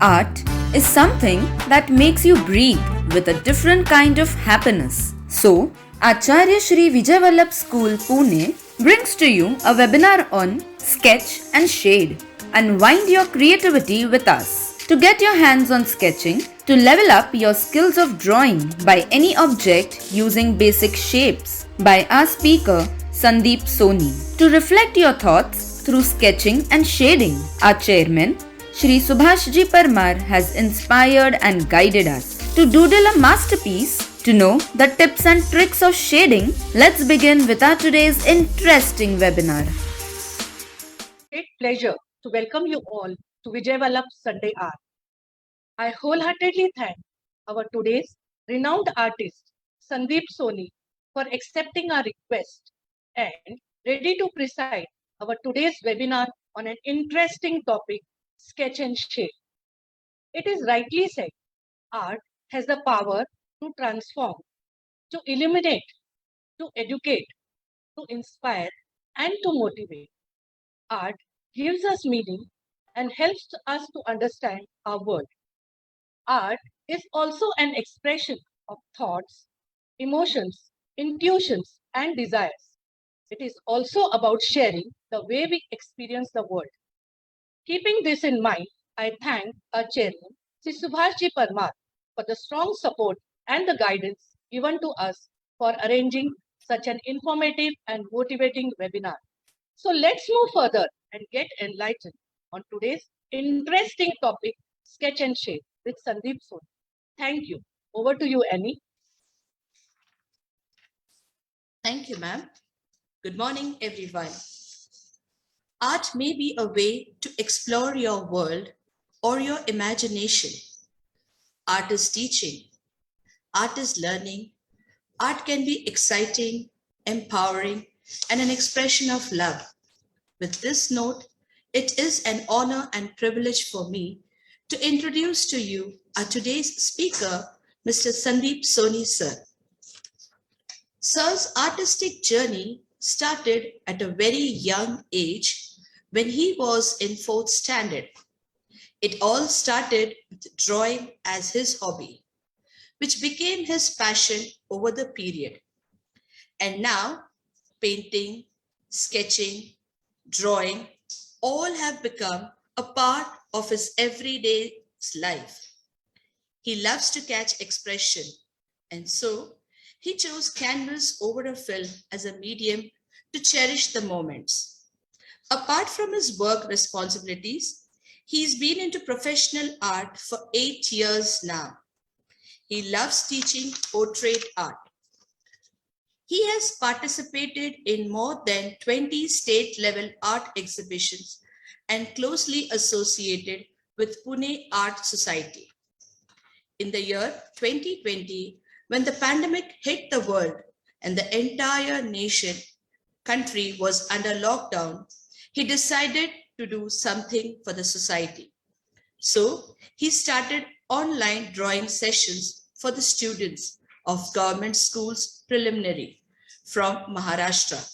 Art is something that makes you breathe with a different kind of happiness. So, Acharya Shri Vijay Vallabh School, Pune brings to you a webinar on Sketch and Shade. Unwind your creativity with us. To get your hands on sketching, to level up your skills of drawing by any object using basic shapes by our speaker Sandeep Soni. To reflect your thoughts through sketching and shading, our chairman Shri Subhashji Parmar has inspired and guided us. To doodle a masterpiece, to know the tips and tricks of shading, let's begin with our today's interesting webinar. Great pleasure to welcome you all to Vijay Vallabh Sunday Art. I wholeheartedly thank our today's renowned artist Sandeep Soni for accepting our request and ready to preside our today's webinar on an interesting topic, sketch and shade. It is rightly said, art has the power to transform, to illuminate, to educate, to inspire, and to motivate. Art gives us meaning and helps us to understand our world. Art is also an expression of thoughts, emotions, intuitions, and desires. It is also about sharing the way we experience the world. Keeping this in mind, I thank our chairman, Sri Subhashji Parmar, for the strong support and the guidance given to us for arranging such an informative and motivating webinar. So let's move further and get enlightened on today's interesting topic, sketch and shade with Sandeep Soni. Thank you. Over to you, Annie. Thank you, ma'am. Good morning, everyone. Art may be a way to explore your world or your imagination. Art is teaching. Art is learning. Art can be exciting, empowering, and an expression of love. With this note, it is an honor and privilege for me to introduce to you our today's speaker, Mr. Sandeep Soni, sir. Sir's artistic journey started at a very young age when he was in fourth standard. It all started with drawing as his hobby, which became his passion over the period. And now, painting, sketching, drawing, all have become a part of his everyday life. He loves to catch expression, and so he chose canvas over a film as a medium to cherish the moments. Apart from his work responsibilities, he's been into professional art for 8 years now. He loves teaching portrait art. He has participated in more than 20 state-level art exhibitions and closely associated with Pune Art Society. In the year 2020, when the pandemic hit the world and the entire country was under lockdown, he decided to do something for the society. So he started online drawing sessions for the students of government schools preliminary from Maharashtra.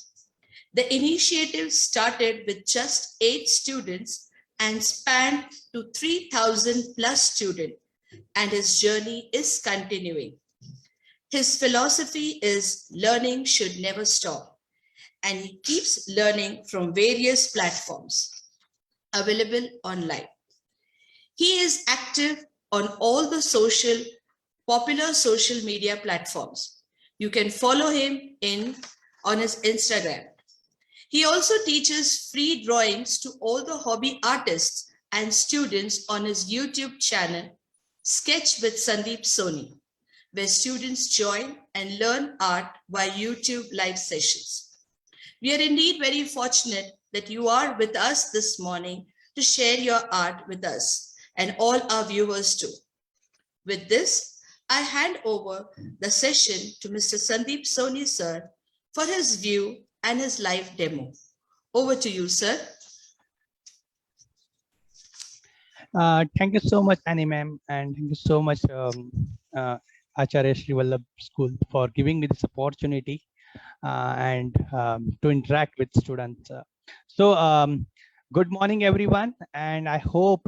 The initiative started with just 8 students and spanned to 3,000 plus students, and his journey is continuing. His philosophy is learning should never stop, and he keeps learning from various platforms available online. He is active on all the popular social media platforms. You can follow him on his Instagram. He also teaches free drawings to all the hobby artists and students on his YouTube channel, Sketch with Sandeep Soni, where students join and learn art via YouTube live sessions. We are indeed very fortunate that you are with us this morning to share your art with us and all our viewers too. With this, I hand over the session to Mr. Sandeep Soni, sir, for his view and his live demo. Over to you, sir. Thank you so much, Annie ma'am, and thank you so much, Acharya Shri Vallabh School, for giving me this opportunity and to interact with students. So Good morning, everyone, and I hope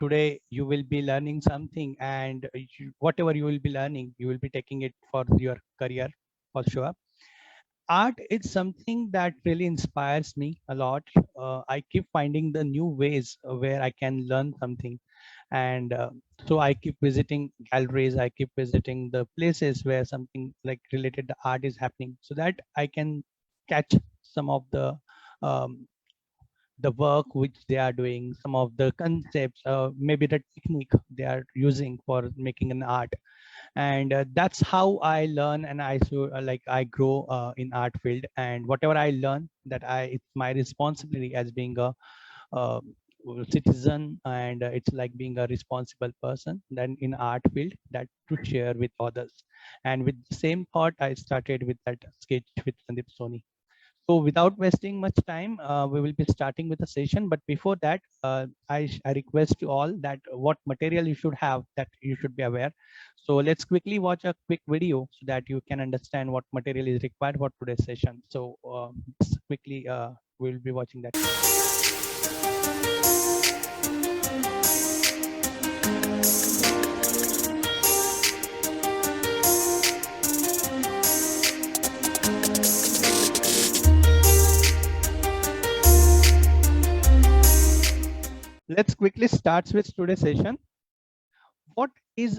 today you will be learning something, and whatever you will be learning, you will be taking it for your career for sure. Art is something that really inspires me a lot. I keep finding the new ways where I can learn something, and so I keep visiting galleries. I keep visiting the places where something like related to art is happening, so that I can catch some of the work which they are doing, some of the concepts, maybe the technique they are using for making an art, and that's how I learn, and I grow in art field, and whatever I learn, that I it's my responsibility as being a uh, citizen, and it's like being a responsible person then in art field that to share with others. And with the same thought, I started with that sketch with Sandeep Soni. So without wasting much time, we will be starting with the session. But before that, I request you all that what material you should have, that you should be aware. So let's quickly watch a quick video so that you can understand what material is required for today's session. So just quickly, we'll be watching that. Let's quickly start with today's session. What is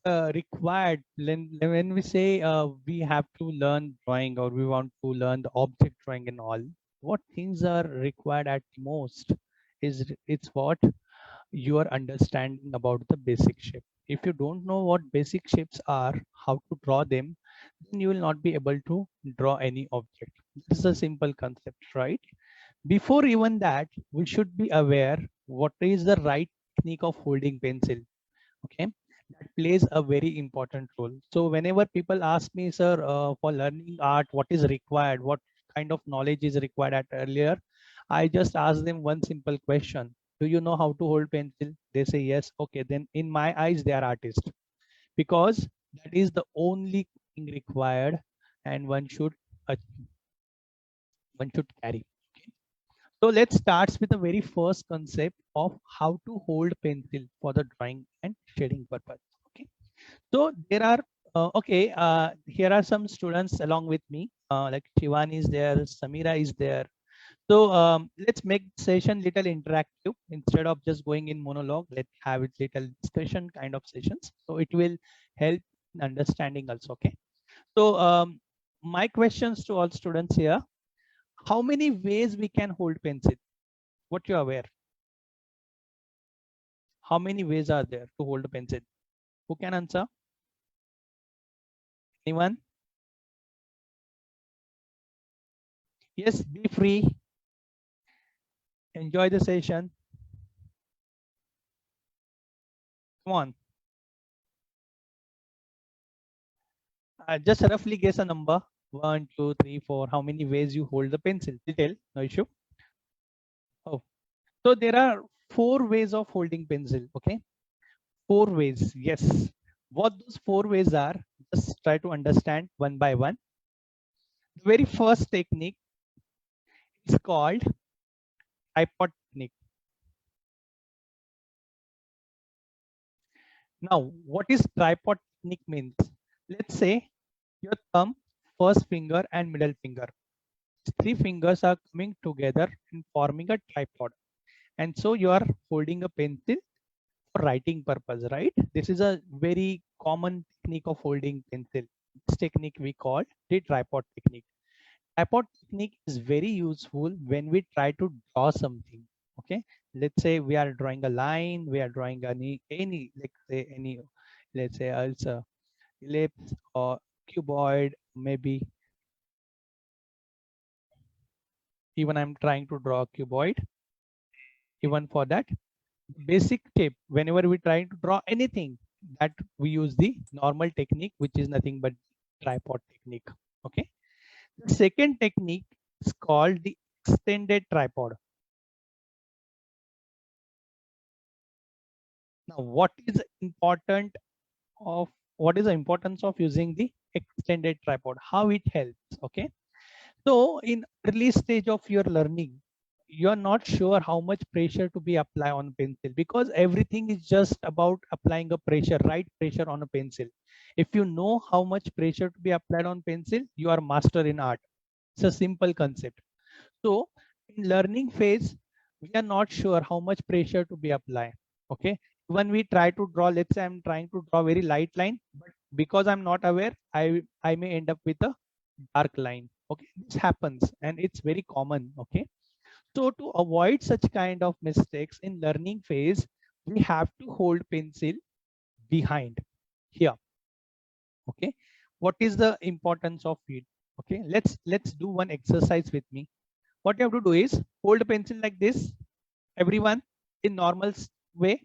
required when we say we have to learn drawing, or we want to learn the object drawing and all? What things are required at most is it's what your understanding about the basic shape. If you don't know what basic shapes are, how to draw them, then you will not be able to draw any object. This is a simple concept, right? Before even that, we should be aware what is the right technique of holding pencil. Okay, that plays a very important role. So whenever people ask me, sir, for learning art, what is required, what kind of knowledge is required at earlier, I just ask them one simple question: do you know how to hold pencil? They say yes. Okay, then in my eyes they are artists, because that is the only thing required, and one should carry. Okay? So let's start with the very first concept of how to hold pencil for the drawing and shading purpose. Okay. So there are here are some students along with me. Like Shivani is there, Samira is there. So let's make the session little interactive. Instead of just going in monologue, let's have it little discussion kind of sessions. So it will help in understanding also. Okay. So my questions to all students here: how many ways we can hold pencil? What you are aware? How many ways are there to hold a pencil? Who can answer? Anyone? Yes, be free. Enjoy the session. Come on. Just roughly guess a number. 1, 2, 3, 4. How many ways you hold the pencil? Detail, no issue. Oh, so there are 4 ways of holding pencil. Okay, 4 ways. Yes. What those 4 ways are? Just try to understand one by one. The very first technique is called tripod technique. Now, what is tripod technique means? Let's say your thumb, first finger, and middle finger. 3 fingers are coming together and forming a tripod. And so you are holding a pencil for writing purpose, right? This is a very common technique of holding pencil. This technique we call the tripod technique. Tripod technique is very useful when we try to draw something. Okay, let's say we are drawing a line, we are drawing any let's say it's a ellipse or cuboid, maybe even I'm trying to draw a cuboid. Even for that basic shape, whenever we try to draw anything, that we use the normal technique, which is nothing but tripod technique. Okay, the second technique is called the extended tripod. Now, what is the importance of using the extended tripod? How it helps? Okay, so in early stage of your learning, you're not sure how much pressure to be applied on pencil, because everything is just about applying a pressure, right pressure on a pencil. If you know how much pressure to be applied on pencil, you are master in art. It's a simple concept. So in learning phase, we are not sure how much pressure to be applied. Okay. When we try to draw, let's say I'm trying to draw very light line, but because I'm not aware, I may end up with a dark line. Okay. This happens and it's very common. Okay. So to avoid such kind of mistakes in learning phase, we have to hold pencil behind here. Okay. What is the importance of it? Okay. Let's do one exercise with me. What you have to do is hold a pencil like this, everyone, in normal way.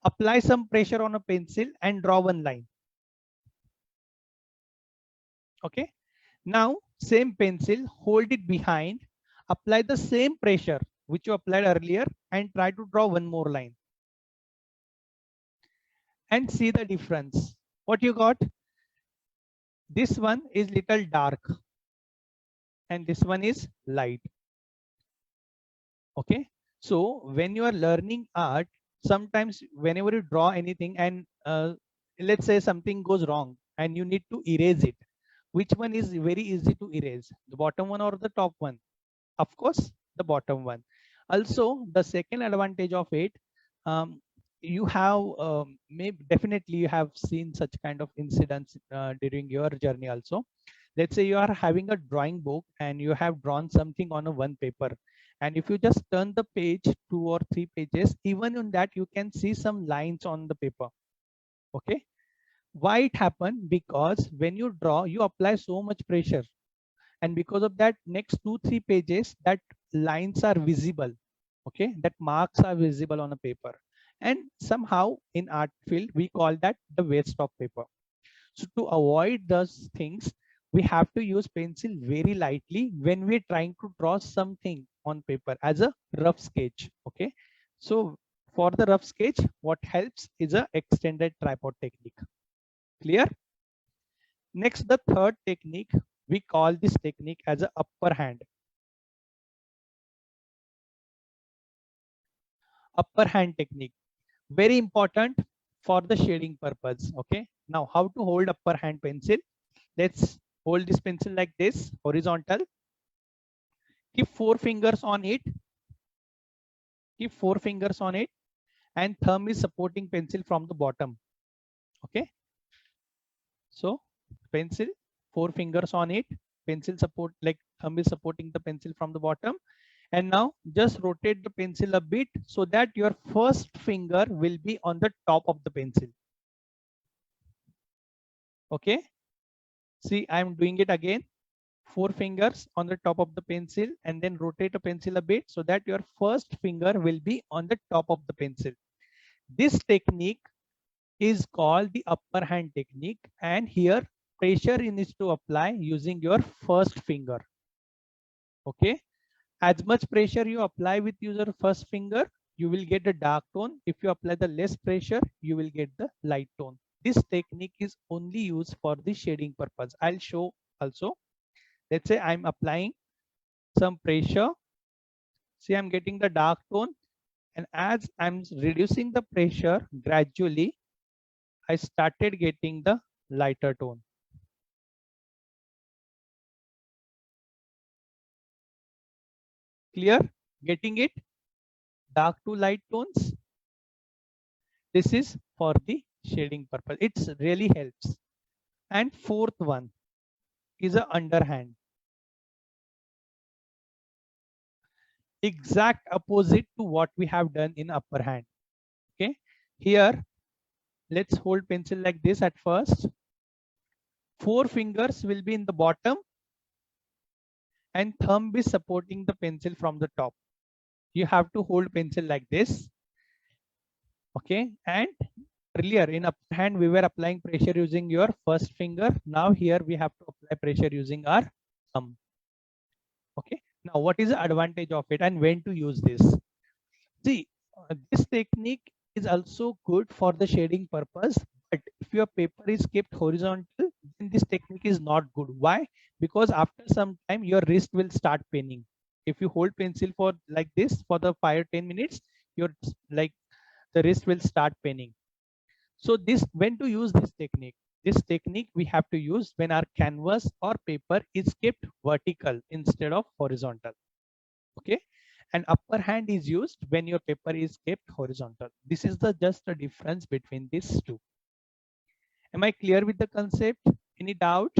Apply some pressure on a pencil and draw one line. Okay. Now same pencil, hold it behind, apply the same pressure which you applied earlier and try to draw one more line and see the difference. What you got? This one is little dark and this one is light. Okay. So when you are learning art, sometimes whenever you draw anything and let's say something goes wrong and you need to erase it, which one is very easy to erase, the bottom one or the top one? Of course the bottom one. Also the second advantage of it, you have maybe definitely you have seen such kind of incidents during your journey also. Let's say you are having a drawing book and you have drawn something on a one paper, and if you just turn the page 2 or 3 pages, even in that you can see some lines on the paper. Okay. Why it happened? Because when you draw, you apply so much pressure, and because of that, next 2 3 pages, that lines are visible. Okay, that marks are visible on a paper, and somehow in art field we call that the waste of paper. So to avoid those things, we have to use pencil very lightly when we're trying to draw something on paper as a rough sketch. Okay. So for the rough sketch, what helps is a extended tripod technique. Clear? Next, the third technique, we call this technique as a upper hand. Upper hand technique. Very important for the shading purpose. Okay. Now how to hold upper hand pencil? Let's hold this pencil like this, horizontal. Keep 4 fingers on it. Keep 4 fingers on it, and thumb is supporting pencil from the bottom. Okay. So pencil, 4 fingers on it, pencil support, like thumb is supporting the pencil from the bottom. And now just rotate the pencil a bit so that your first finger will be on the top of the pencil. Okay. See, I'm doing it again. 4 fingers on the top of the pencil, and then rotate a pencil a bit so that your first finger will be on the top of the pencil. This technique is called the upper hand technique, and here pressure needs to apply using your first finger. Okay. As much pressure you apply with your first finger, you will get a dark tone. If you apply the less pressure, you will get the light tone. This technique is only used for the shading purpose. I'll show also. Let's say I'm applying some pressure. See, I'm getting the dark tone, and as I'm reducing the pressure gradually, I started getting the lighter tone. Clear? Getting it? Dark to light tones. This is for the shading purpose. It really helps. And fourth one is a underhand. Exact opposite to what we have done in upper hand. Okay. Here, let's hold pencil like this at first. 4 fingers will be in the bottom and thumb is supporting the pencil from the top. You have to hold pencil like this. Okay. And earlier in upper hand, we were applying pressure using your first finger. Now here we have to apply pressure using our thumb. Okay. Now what is the advantage of it and when to use this? See, this technique is also good for the shading purpose, but if your paper is kept horizontal, then this technique is not good. Why? Because after some time your wrist will start paining. If you hold pencil for like this for the 5 or 10 minutes, your like the wrist will start paining. So this, when to use this technique? This technique we have to use when our canvas or paper is kept vertical instead of horizontal. Okay, and upper hand is used when your paper is kept horizontal. This is the just a difference between these two. Am I clear with the concept? Any doubt?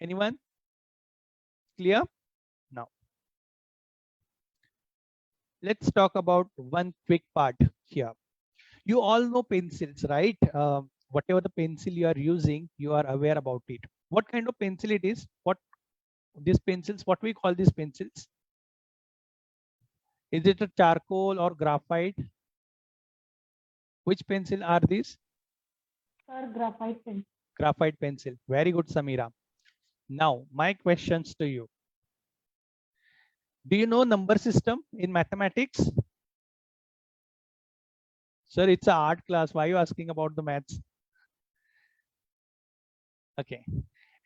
Anyone? Clear? Now let's talk about one quick part here. You all know pencils, right? Whatever the pencil you are using, you are aware about it. What kind of pencil it is? What these pencils? What we call these pencils? Is it a charcoal or graphite? Which pencil are these? Sir, graphite pen. Graphite pencil. Very good, Samira. Now, my questions to you. Do you know number system in mathematics? Sir, it's an art class. Why are you asking about the maths? Okay.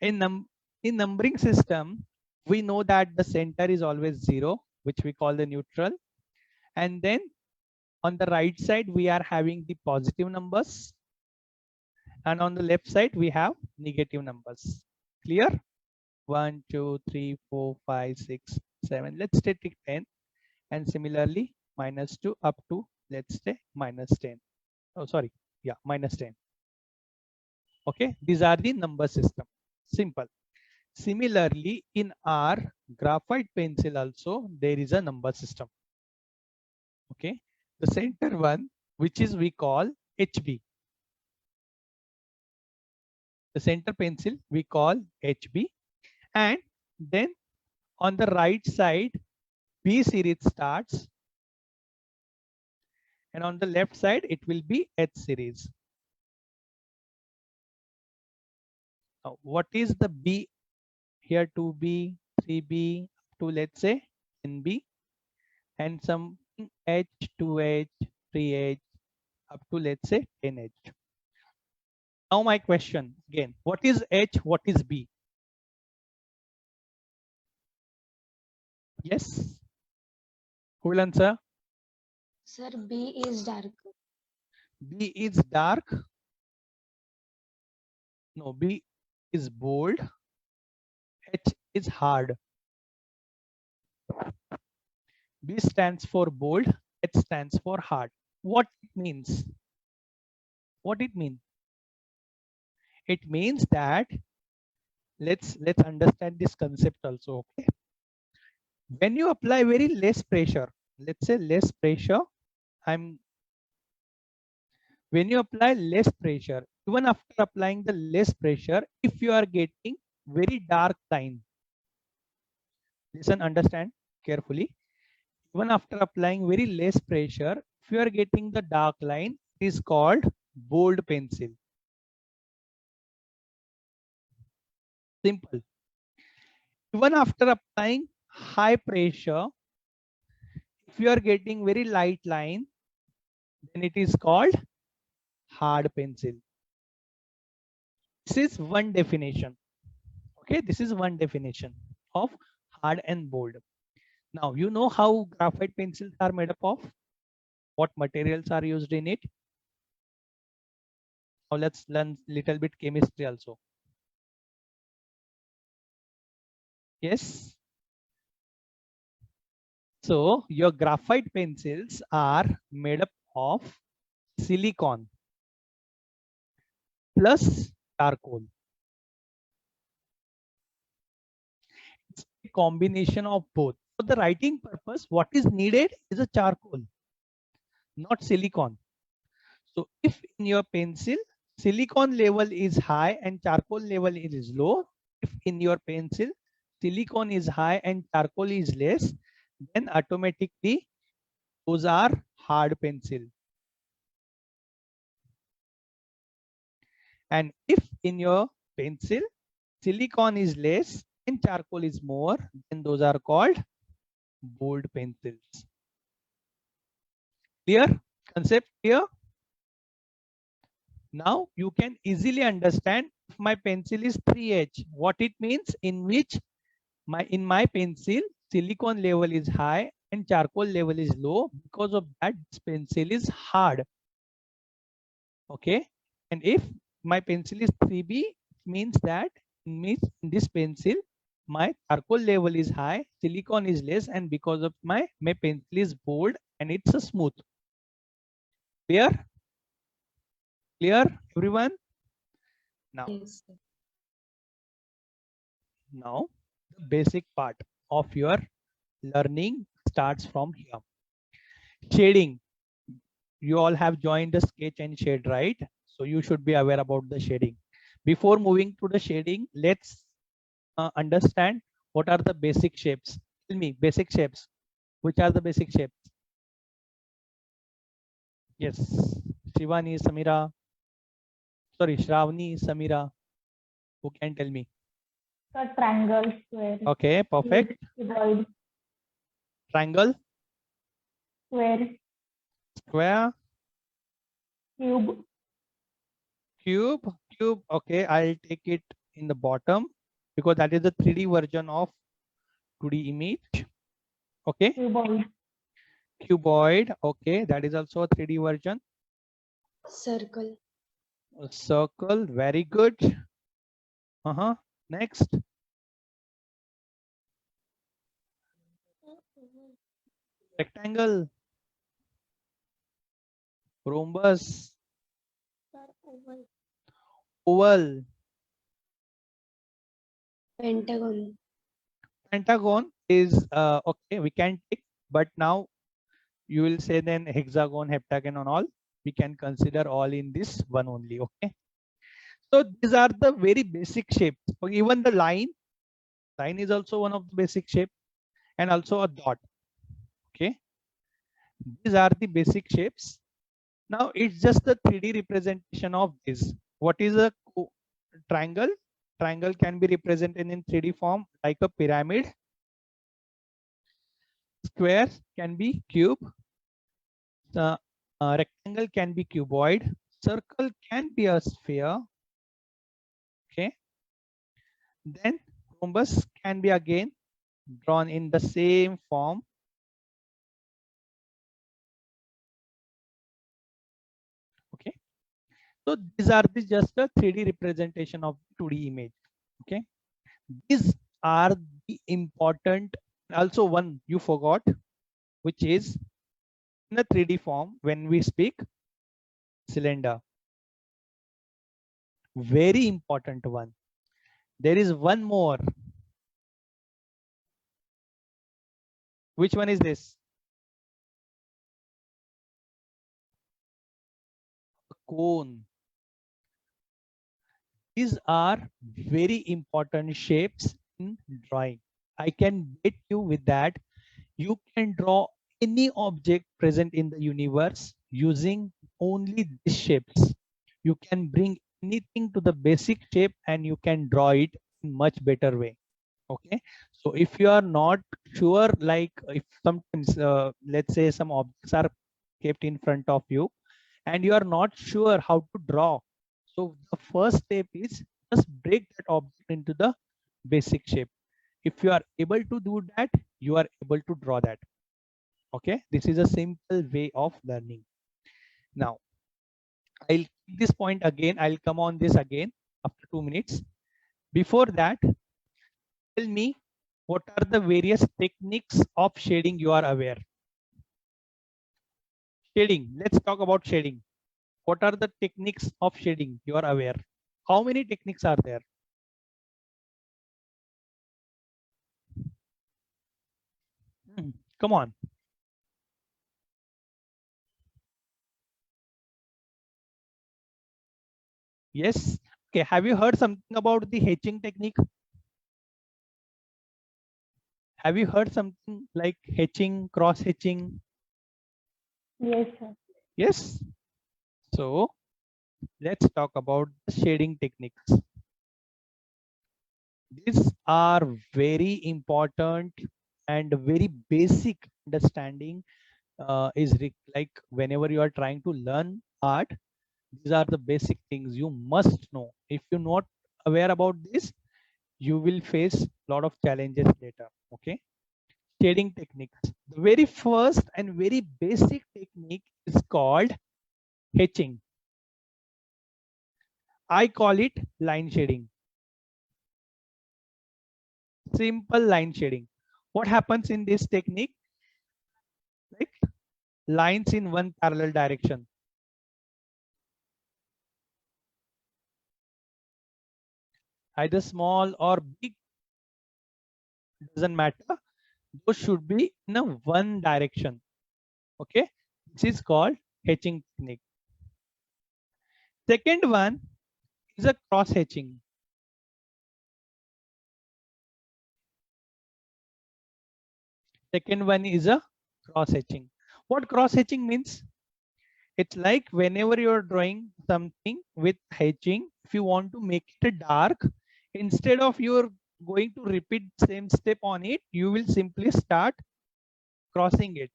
In numbering system, we know that the center is always 0, which we call the neutral. And then on the right side, we are having the positive numbers. And on the left side, we have negative numbers. Clear? 1, 2, 3, 4, 5, 6, 7. Let's take 10. And similarly, -2 up to, let's say, -10. Oh, sorry. Yeah, -10. Okay, these are the number system. Simple. Similarly, in our graphite pencil also, there is a number system. Okay, the center one, which is we call HB. The center pencil we call HB. And then on the right side, B series starts. And on the left side, it will be H series. Now, what is the B here? 2B, 3B, to let's say NB, and some H, 2H, 3H, up to let's say 10H. Now my question again, what is H, what is B? Yes, who will answer? Sir, B is dark. B is dark. No, B is bold. H is hard. B stands for bold. H stands for hard. What it means? What it means? It means that let's understand this concept also. Okay. When you apply very less pressure, let's say less pressure, when you apply less pressure, even after applying the less pressure, if you are getting very dark line, listen, understand carefully. Even after applying very less pressure, if you are getting the dark line, it is called bold pencil. Simple. Even after applying high pressure, if you are getting very light line, then it is called hard pencil. This is one definition. Okay, this is one definition of hard and bold. Now you know how graphite pencils are made up of, what materials are used in it. Now let's learn little bit chemistry also. Yes. So your graphite pencils are made up of silicon plus charcoal. It's a combination of both. For the writing purpose, what is needed is a charcoal, not silicon. So if in your pencil silicon level is high and charcoal level is low, if in your pencil silicon is high and charcoal is less, then automatically those are hard pencil. And if in your pencil silicon is less and charcoal is more, then those are called bold pencils. Clear? Concept clear? Now you can easily understand if my pencil is 3H, what it means, in which in my pencil silicon level is high and charcoal level is low. Because of that, this pencil is hard. Okay, and if my pencil is 3B, means that in this pencil my charcoal level is high, silicon is less, and because of my pencil is bold and it's a smooth. Clear? Clear, everyone? Now, Yes, sir. now the basic part of your learning starts from here. Shading. You all have joined the sketch and shade, right? So you should be aware about the shading. Before moving to the shading, let's understand what are the basic shapes. Tell me basic shapes. Which are the basic shapes? Yes, Shivani, Samira. Sorry, Shravani, Samira. Who can tell me? The triangle, square, Okay, perfect. cuboid, Triangle, square, square, cube, cube, cube. Okay, I'll take it in the bottom because that is the 3D version of 2D image. Okay, cuboid, cuboid. Okay, that is also a 3D version. Circle, Circle, very good. Next, rectangle, rhombus, oval, pentagon, pentagon is okay. We can take, but now you will say then hexagon, heptagon, and all. We can consider all in this one only. Okay. So these are the very basic shapes. Okay, even the line is also one of the basic shape, and also a dot. Okay, these are the basic shapes. Now it's just the 3D representation of this. What is a triangle? Triangle can be represented in 3D form like a pyramid. Square can be cube. The rectangle can be cuboid. Circle can be a sphere. Okay. Then rhombus can be again drawn in the same form. Okay. So these are just a 3D representation of 2D image. Okay. These are the important. Also one you forgot, which is in the 3D form when we speak cylinder. Very important one. There is one more. Which one is this? Cone. These are very important shapes in drawing. I can bet you with that you can draw any object present in the universe using only these shapes. You can bring anything to the basic shape and you can draw it in much better way. Okay, so if you are not sure, like if sometimes let's say some objects are kept in front of you and you are not sure how to draw, so the first step is just break that object into the basic shape. If you are able to do that, you are able to draw that. Okay, this is a simple way of learning. Now I'll keep this point again. I'll come on this again after 2 minutes. Before that, tell me what are the various techniques of shading you are aware. Shading, let's talk about shading. What are the techniques of shading you are aware? How many techniques are there? Come on. Yes. Okay. Have you heard something about the hatching technique? Have you heard something like hatching, cross hatching? yes, sir. Yes. So let's talk about the shading techniques. These are very important and very basic understanding like whenever you are trying to learn art, these are the basic things you must know. If you're not aware about this, you will face a lot of challenges later. Okay, shading techniques. The very first and very basic technique is called hatching. I call it line shading. Simple line shading. What happens in this technique? Like lines in one parallel direction. Either small or big, doesn't matter. Those should be in a one direction. Okay, this is called hatching technique. Second one is a cross hatching. Second one is a cross hatching. What cross hatching means? It's like whenever you're drawing something with hatching, if you want to make it dark, instead of you're going to repeat same step on it, you will simply start crossing it.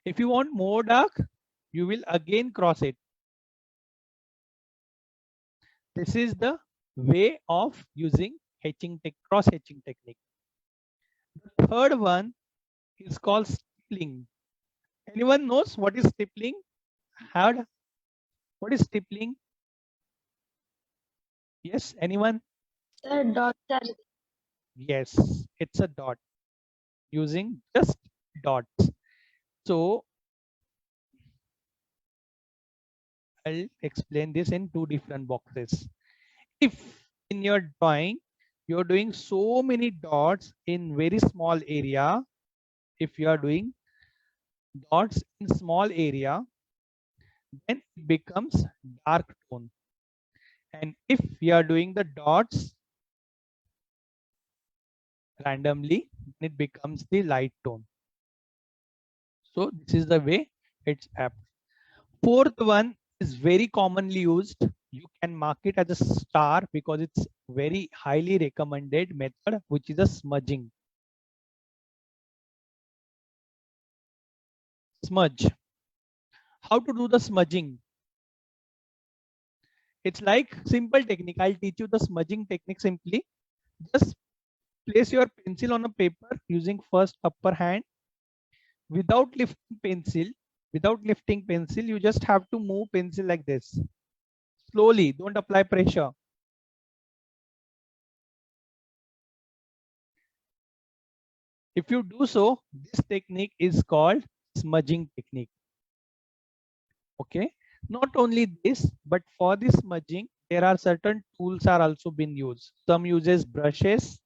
If you want more dark, you will again cross it. This is the way of using cross hatching technique. The third one is called stippling. Anyone knows what is stippling? Heard? What is stippling? Yes, anyone? Sir, dots are Yes, it's a dot, using just dots. So I'll explain this in two different boxes. If in your drawing you're doing so many dots in very small area, if you are doing dots in small area, then it becomes dark tone. And if you are doing the dots randomly, it becomes the light tone. So this is the way it's apt. Fourth one is very commonly used. You can mark it as a star because it's very highly recommended method, which is a smudging. Smudge. How to do the smudging? It's like simple technique. I'll teach you the smudging technique simply. Just place your pencil on a paper using first upper hand without lifting pencil. Without lifting pencil, you just have to move pencil like this. Slowly, don't apply pressure. If you do so, this technique is called smudging technique. Okay. Not only this, but for this smudging, there are certain tools are also being used. Some uses brushes,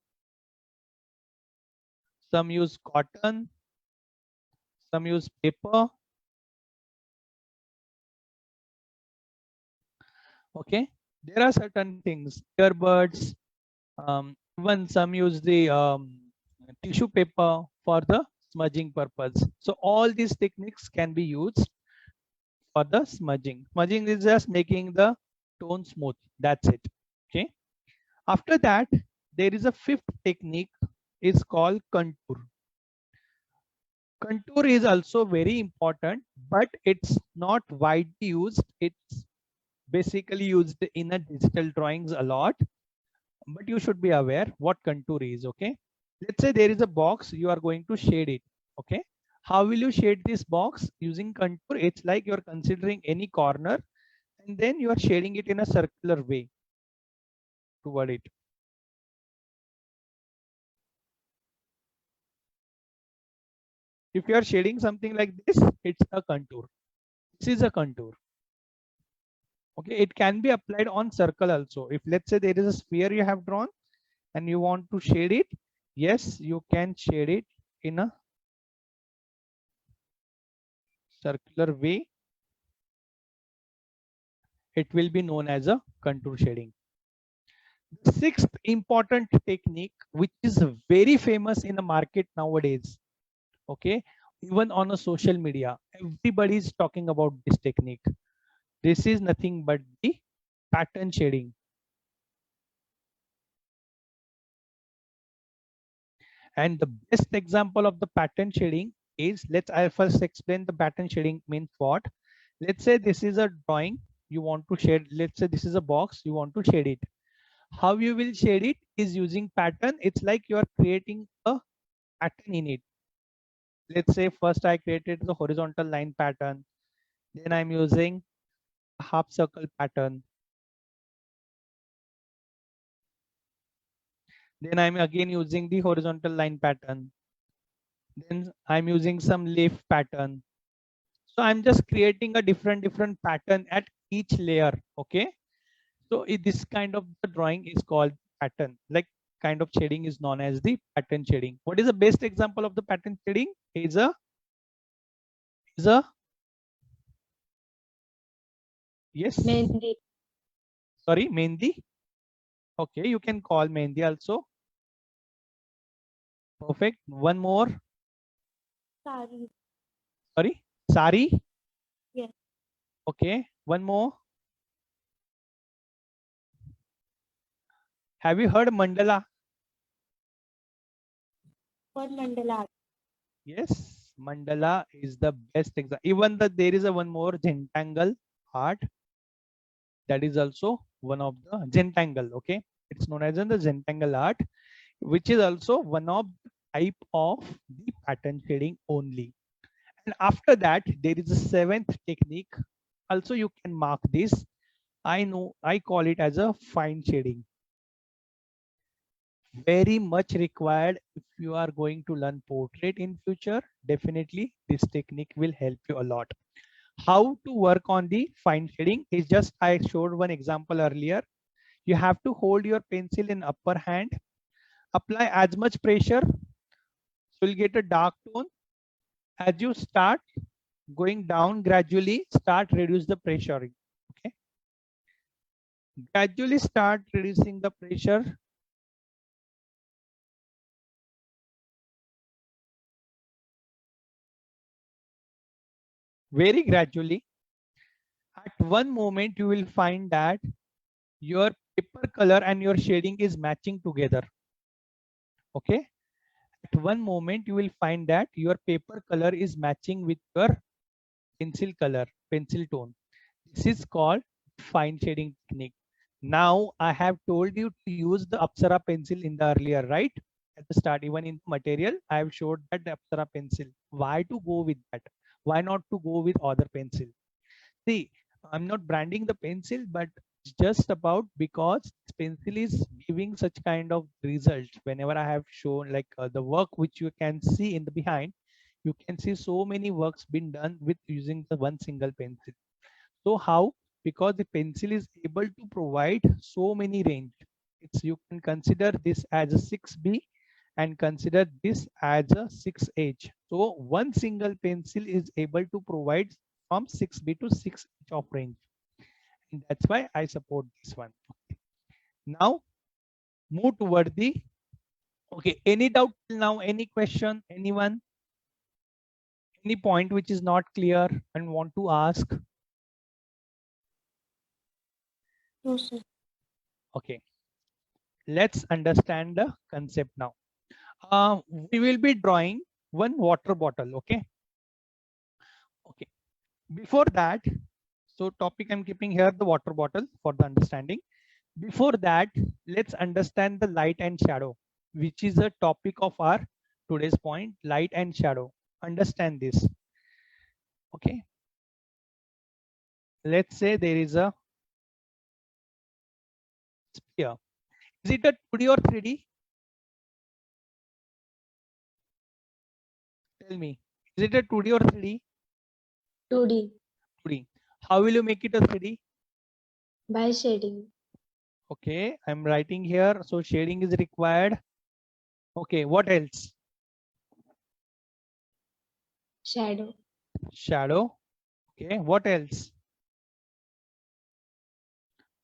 some use cotton, some use paper. Okay. There are certain things, earbuds, even some use the tissue paper for the smudging purpose. So all these techniques can be used for the smudging. Smudging is just making the tone smooth. That's it. Okay. After that, there is a fifth technique is called contour. Contour is also very important, but it's not widely used. It's basically used in a digital drawings a lot, but you should be aware what contour is. Okay. Let's say there is a box, you are going to shade it. Okay. How will you shade this box using contour? It's like you're considering any corner and then you are shading it in a circular way toward it. If you are shading something like this, it's a contour. This is a contour. Okay, it can be applied on circle also. If let's say there is a sphere you have drawn and you want to shade it, yes, you can shade it in a circular way. It will be known as a contour shading. The sixth important technique, which is very famous in the market nowadays. Okay, even on a social media, everybody is talking about this technique. This is nothing but the pattern shading. And the best example of the pattern shading is, I first explain the pattern shading means what. Let's say this is a drawing you want to shade. Let's say this is a box you want to shade it. How you will shade it is using pattern. It's like you are creating a pattern in it. Let's say first I created the horizontal line pattern, then I'm using a half circle pattern, then I'm again using the horizontal line pattern, then I'm using some leaf pattern. So I'm just creating a different pattern at each layer. Okay, so this kind of the drawing is called pattern. Like kind of shading is known as the pattern shading. What is the best example of the pattern shading? Is a yes, Mehndi. sorry, Mehndi. Okay, you can call Mehndi also. Perfect. One more. Sari. Sorry, sari. Yes. Okay, one more. Have you heard mandala? What mandala? Yes, mandala is the best example. Even that there is a one more Zentangle art. That is also one of the Zentangle. Okay, it's known as the Zentangle art, which is also one of type of the pattern shading only. And after that, there is a seventh technique. Also, you can mark this. I know I call it as a fine shading. Very much required if you are going to learn portrait in future. Definitely, this technique will help you a lot. How to work on the fine shading is just I showed one example earlier. You have to hold your pencil in upper hand, apply as much pressure, so you'll get a dark tone. As you start going down gradually, start reduce the pressure. Okay, gradually start reducing the pressure. Very gradually. At one moment, you will find that your paper color and your shading is matching together. Okay, at one moment you will find that your paper color is matching with your pencil color, pencil tone. This is called fine shading technique. Now I have told you to use the Apsara pencil in the earlier, right? At the start, even in material, I have showed that the Apsara pencil. Why to go with that? Why not to go with other pencil? See, I'm not branding the pencil, but it's just about because this pencil is giving such kind of result. Whenever I have shown like the work which you can see in the behind, you can see so many works been done with using the one single pencil. So how? Because the pencil is able to provide so many range. It's you can consider this as a 6B and consider this as a 6H. So one single pencil is able to provide from 6B to 6H of range. And that's why I support this one. Now move toward the, okay, any doubt till now, any question, anyone, any point which is not clear and want to ask? No, sir. Okay, let's understand the concept now. We will be drawing one water bottle. Okay, okay, before that, so topic I'm keeping here the water bottle for the understanding. Before that, let's understand the light and shadow, which is a topic of our today's point, light and shadow. Understand this. Okay, let's say there is a sphere. Is it a 2D or 3D? Tell me, is it a 2D or 3D? 2D. 2D. How will you make it a 3D? By shading. Okay, I'm writing here. So shading is required. Okay, what else? Shadow. Shadow. Okay, what else?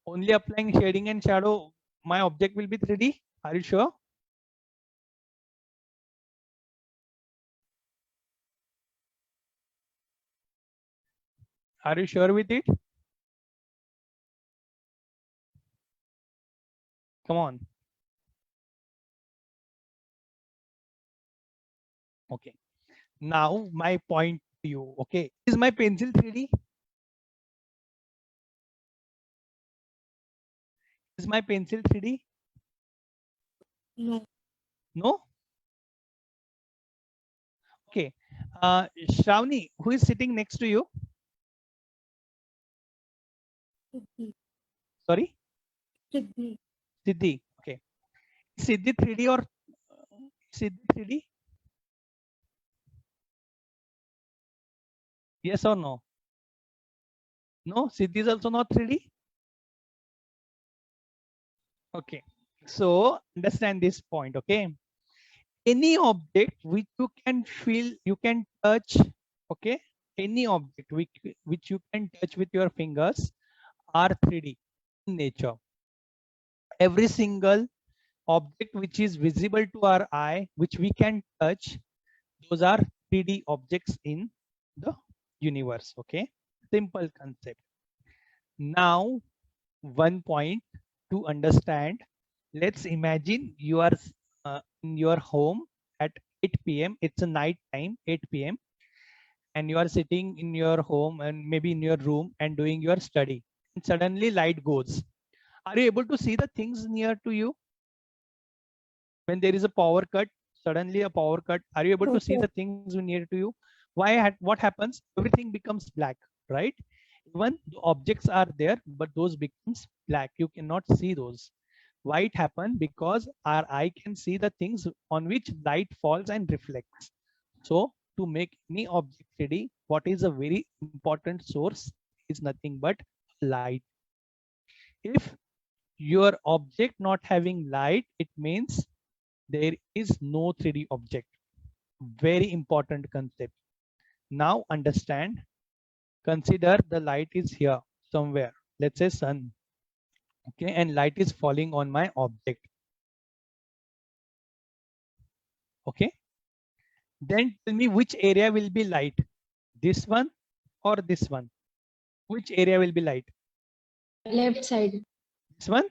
Only applying shading and shadow, my object will be 3D. Are you sure? Are you sure with it? Come on. Okay. Now my point to you. Okay. Is my pencil 3D? Is my pencil 3D? No. No? Okay. Shravani, who is sitting next to you? Siddhi. Sorry? Siddhi. Siddhi. Okay. Siddhi 3D or Siddhi 3D? Yes or no? No, Siddhi is also not 3D. Okay. So understand this point. Okay. Any object which you can feel, you can touch. Okay. Any object which you can touch with your fingers are 3D in nature. Every single object which is visible to our eye, which we can touch, those are 3D objects in the universe. Okay. Simple concept. Now, one point to understand. Let's imagine you are in your home at 8 p.m. It's a night time, 8 p.m. and you are sitting in your home and maybe in your room and doing your study. And suddenly light goes. Are you able to see the things near to you? When there is a power cut, suddenly a power cut, are you able No, to see sir. the things near to you? What happens? Everything becomes black, right? Even the objects are there, but those becomes black. You cannot see those. Why it happened? Because our eye can see the things on which light falls and reflects. So to make any object 3D, what is a very important source is nothing but light. If your object not having light, it means there is no 3D object. Very important concept. Now understand, consider the light is here somewhere. Let's say sun. Okay, and light is falling on my object. Okay, then tell me which area will be light, this one or this one? Which area will be light? Left side. This one?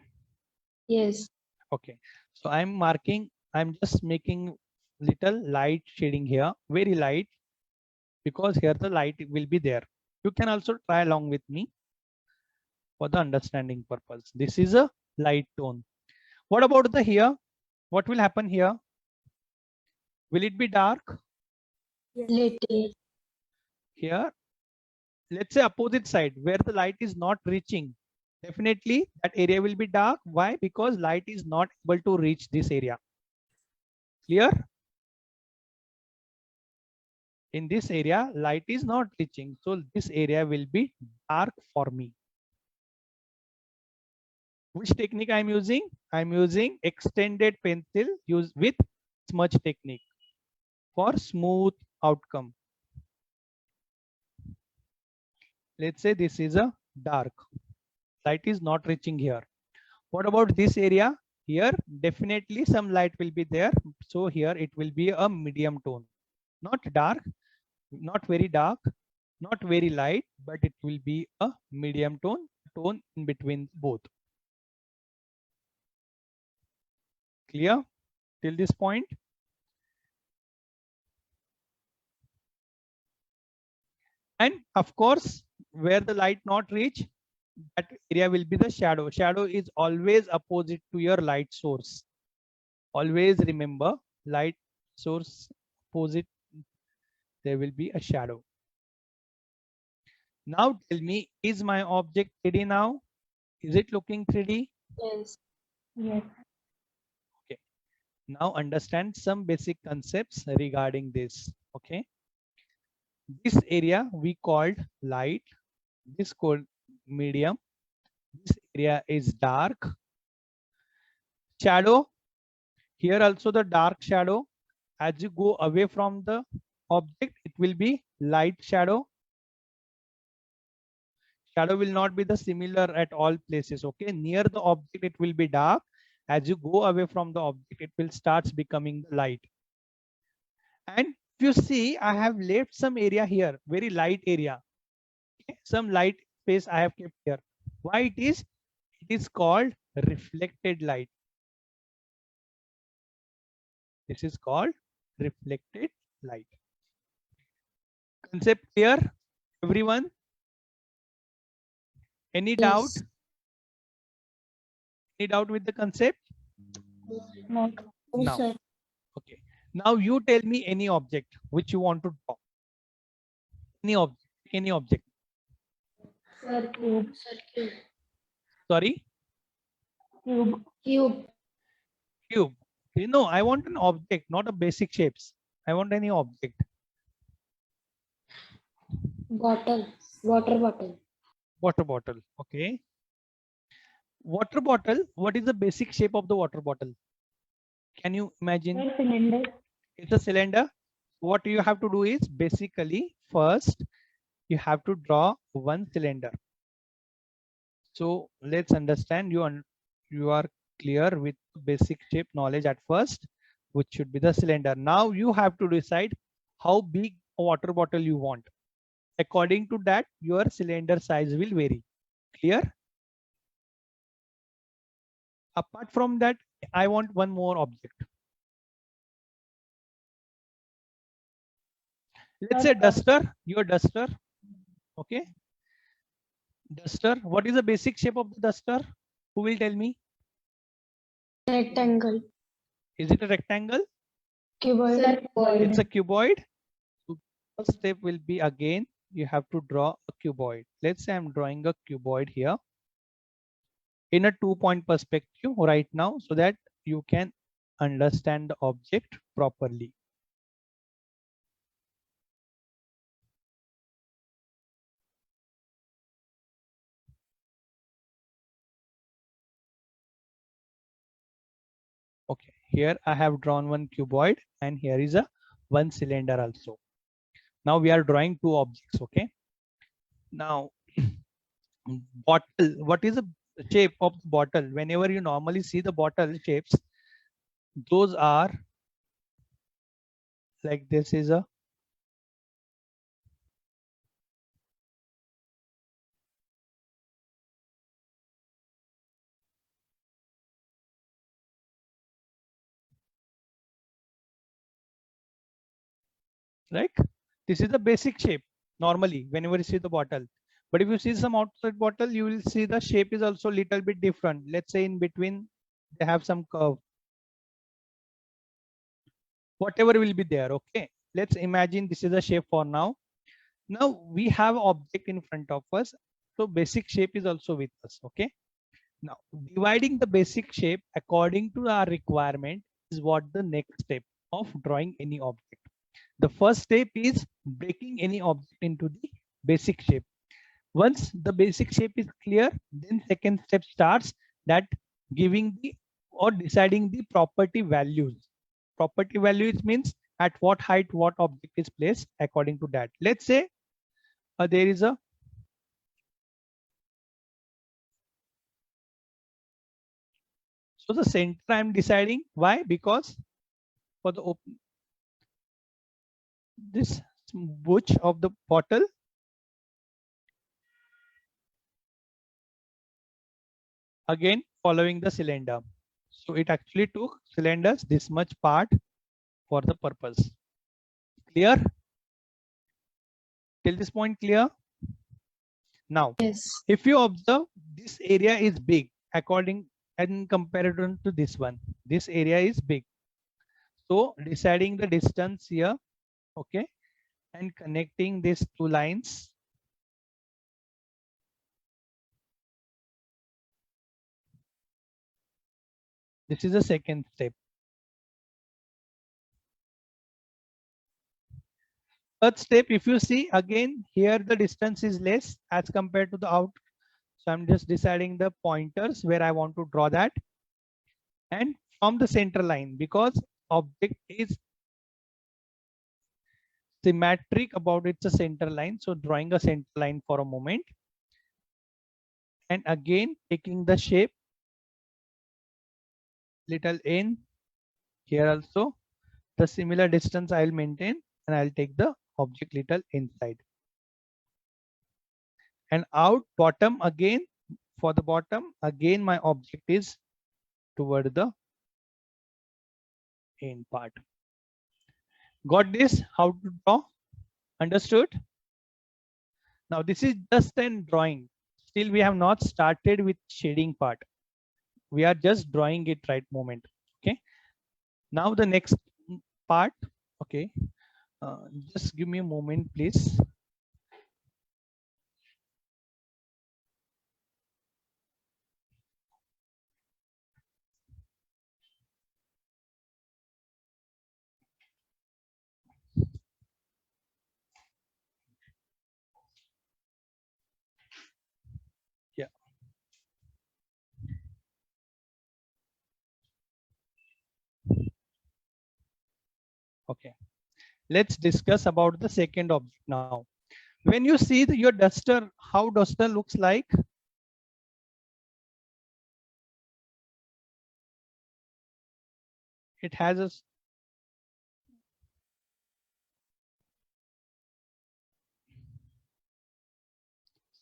Yes. Okay, so I'm just making little light shading here, very light, because here the light will be there. You can also try along with me for the understanding purpose. This is a light tone. What about the here? What will happen here? Will it be dark? Yes. Little. Here, let's say opposite side where the light is not reaching. Definitely that area will be dark. Why? Because light is not able to reach this area. Clear? In this area, light is not reaching. So this area will be dark for me. Which technique I'm using? I'm using extended pencil used with smudge technique for smooth outcome. Let's say this is a dark. Light is not reaching here. What about this area? Here, definitely some light will be there. So here it will be a medium tone. Not dark, not very dark, not very light, but it will be a medium tone in between both. Clear till this point? And of course, where the light not reach, that area will be the shadow. Shadow is always opposite to your light source. Always remember, light source opposite, there will be a shadow. Now tell me, is my object 3D now? Is it looking 3D? Yes. Yes. Okay. Now understand some basic concepts regarding this. Okay. This area we called light. This called medium. This area is dark. Shadow. Here also the dark shadow. As you go away from the object, it will be light shadow. Shadow will not be the similar at all places. Okay, near the object it will be dark. As you go away from the object, it will start becoming light. And if you see, I have left some area here, very light area. Okay? Some light space I have kept here. Why it is? It is called reflected light. This is called reflected light. Concept clear, everyone? Any doubt? Yes. Any doubt with the concept? No. Oh, Now, sir. okay. Now you tell me any object which you want to draw. Any object. Any object. Sir, cube. Sir, cube. Sorry. Cube. Cube. Cube. You know, I want an object, not a basic shapes. I want any object. Bottle. Water bottle. Water bottle. Okay. Water bottle. What is the basic shape of the water bottle? Can you imagine? Sir, cylinder. It's a cylinder. What you have to do is basically first you have to draw one cylinder. So let's understand you are clear with basic shape knowledge at first, which should be the cylinder. Now you have to decide how big a water bottle you want. According to that, your cylinder size will vary. Clear? Apart from that, I want one more object. Let's say duster, your duster. Okay. Duster. What is the basic shape of the duster? Who will tell me? Rectangle. Is it a rectangle? Cuboid. Sir, It's a cuboid. So first step will be again, you have to draw a cuboid. Let's say I'm drawing a cuboid here in a 2-point perspective right now so that you can understand the object properly. Okay, here I have drawn one cuboid and here is a one cylinder also. Now we are drawing two objects. Okay. Now bottle, what is the shape of the bottle? Whenever you normally see the bottle shapes, those are like this is a right. This is the basic shape normally whenever you see the bottle. But if you see some outside bottle, you will see the shape is also little bit different. Let's say in between they have some curve. Whatever will be there. Okay. Let's imagine this is the shape for now. Now we have object in front of us. So basic shape is also with us. Okay. Now dividing the basic shape according to our requirement is what the next step of drawing any object. The first step is breaking any object into the basic shape. Once the basic shape is clear, then second step starts, that giving the or deciding the property values. Property values means at what height what object is placed according to that. Let's say there is a so the center I'm deciding. Why? Because for the this butch of the bottle again following the cylinder. So it actually took cylinders this much part for the purpose. Clear? Till this point clear? Now, Yes. if you observe, this area is big according and comparison to this one. This area is big. So deciding the distance here, okay, and connecting these two lines. This is the second step. Third step, if you see again here, the distance is less as compared to the out. So I'm just deciding the pointers where I want to draw that. And from the center line, because object is symmetric about it's a center line. So drawing a center line for a moment. And again, taking the shape little in here also. The similar distance I'll maintain and I'll take the object little inside. And out bottom again, for the bottom, again my object is toward the end part. Got this? How to draw? Understood? Now this is just an drawing. Still we have not started with shading part. We are just drawing it right moment. Okay. Now the next part. Okay. Just give me a moment, please. Yeah. Okay. Let's discuss about the second object now. When you see your duster, how duster looks like? It has a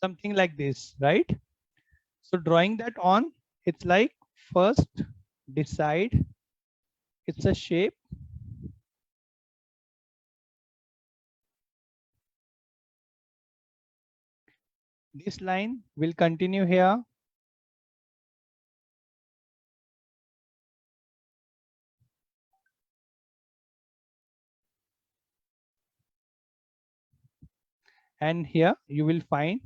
something like this, right? So drawing that on, it's like first decide it's a shape. This line will continue here. And here you will find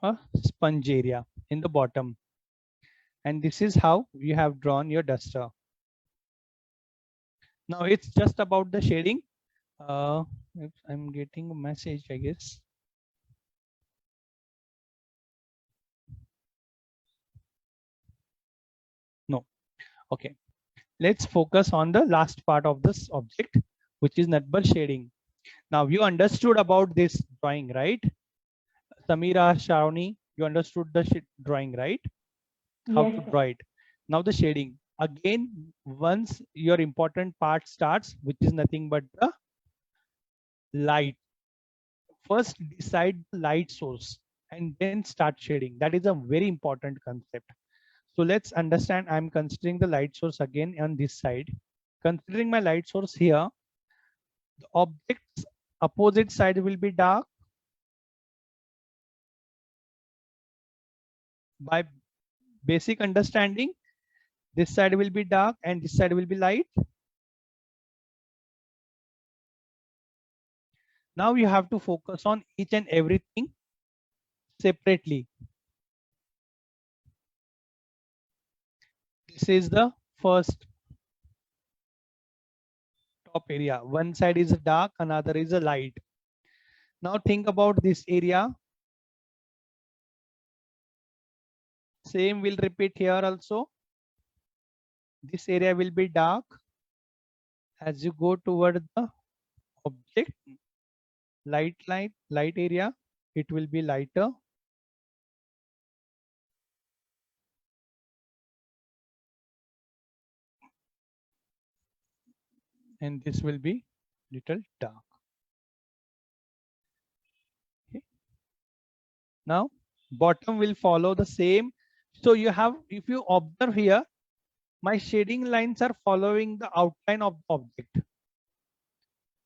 a sponge area in the bottom. And this is how you have drawn your duster. Now it's just about the shading. If I'm getting a message, I guess. No. Okay. Let's focus on the last part of this object, which is nutbur shading. Now you understood about this drawing, right? Samira, Shawnee, you understood the drawing, right? How Yes, to sir. draw it. Now the shading. Again, once your important part starts, which is nothing but the light. First decide the light source and then start shading. That is a very important concept. So let's understand. I'm considering the light source again on this side. Considering my light source here, the object's opposite side will be dark. By basic understanding, this side will be dark and this side will be light. Now you have to focus on each and everything separately. This is the first top area. One side is dark, another is a light. Now think about this area. Same will repeat here also. This area will be dark. As you go toward the object, light area, it will be lighter. And this will be little dark. Okay. Now bottom will follow the same. So you have, if you observe here, my shading lines are following the outline of the object.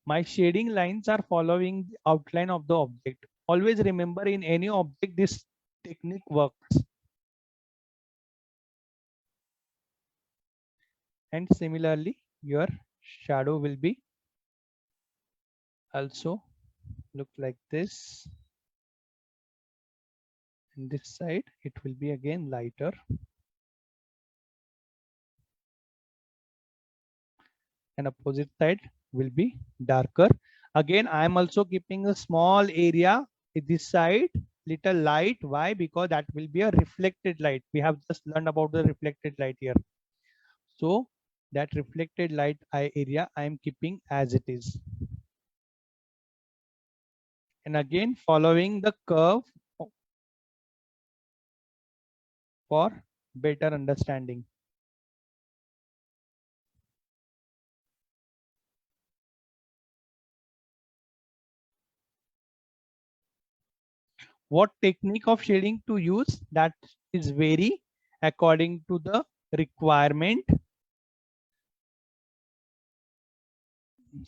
My shading lines are following the outline of the object. Always remember, in any object this technique works. And similarly your shadow will be also look like this. And this side it will be again lighter. And opposite side will be darker. Again, I am also keeping a small area in this side, little light. Why? Because that will be a reflected light. We have just learned about the reflected light here. So that reflected light eye area I am keeping as it is. And again, following the curve for better understanding. What technique of shading to use, that is vary according to the requirement.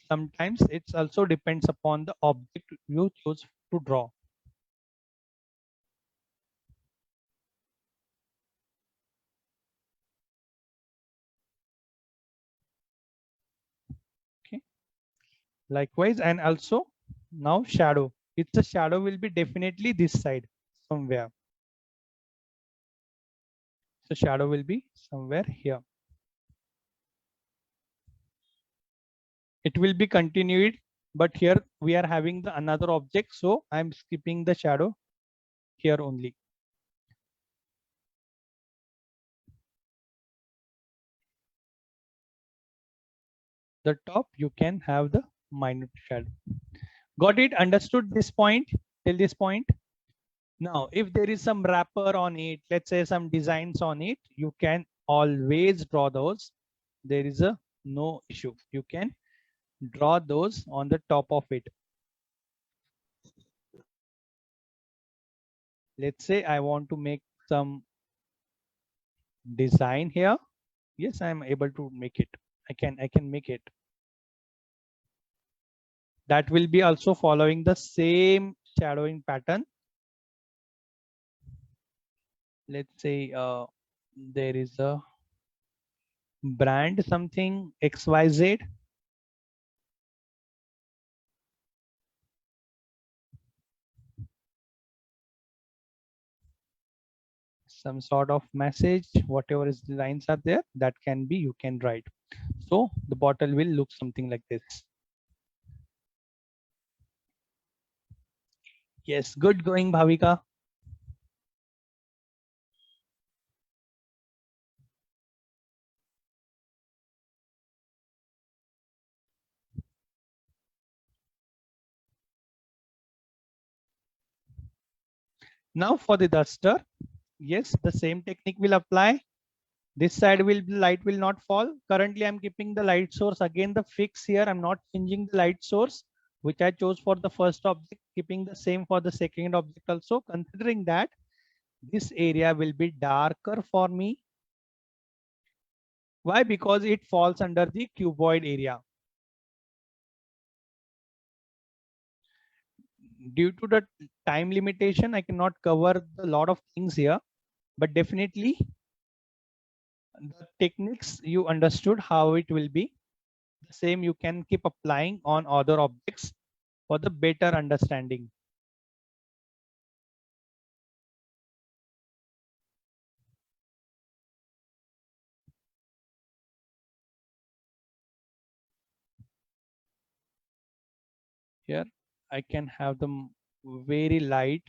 Sometimes it's also depends upon the object you choose to draw. Likewise, and also now shadow. It's a shadow will be definitely this side somewhere. So shadow will be somewhere here. It will be continued, but here we are having the another object. So I'm skipping the shadow here only. The top, you can have the minute shadow. Got it? Understood this point till this point? Now, if there is some wrapper on it, let's say some designs on it, you can always draw those. There is a no issue. You can draw those on the top of it. Let's say I want to make some design here. Yes, I'm able to make it. I can make it. That will be also following the same shadowing pattern. Let's say there is a brand something XYZ. Some sort of message, whatever is the lines are there, that can be, you can write. So the bottle will look something like this. Yes, good going, Bhavika. Now for the duster, yes, the same technique will apply. This side will light will not fall. Currently I'm keeping the light source again the fix here. I'm not changing the light source which I chose for the first object, keeping the same for the second object also, considering that this area will be darker for me. Why? Because it falls under the cuboid area. Due to the time limitation, I cannot cover a lot of things here, but definitely the techniques you understood how it will be. The same you can keep applying on other objects for the better understanding. Here I can have the very light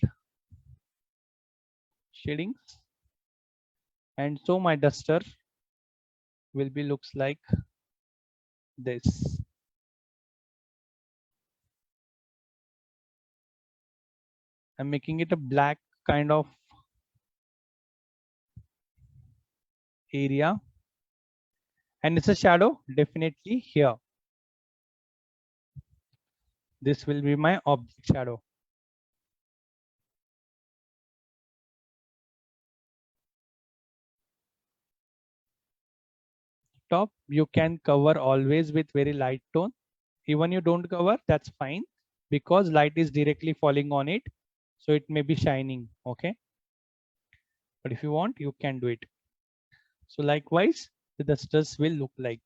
shadings, and so my duster will be looks like this. I'm making it a black kind of area, and it's a shadow definitely here. This will be my object shadow. Top, you can cover always with very light tone. Even you don't cover, that's fine, because light is directly falling on it, so it may be shining. Okay, but if you want, you can do it. So likewise, the dusters will look like.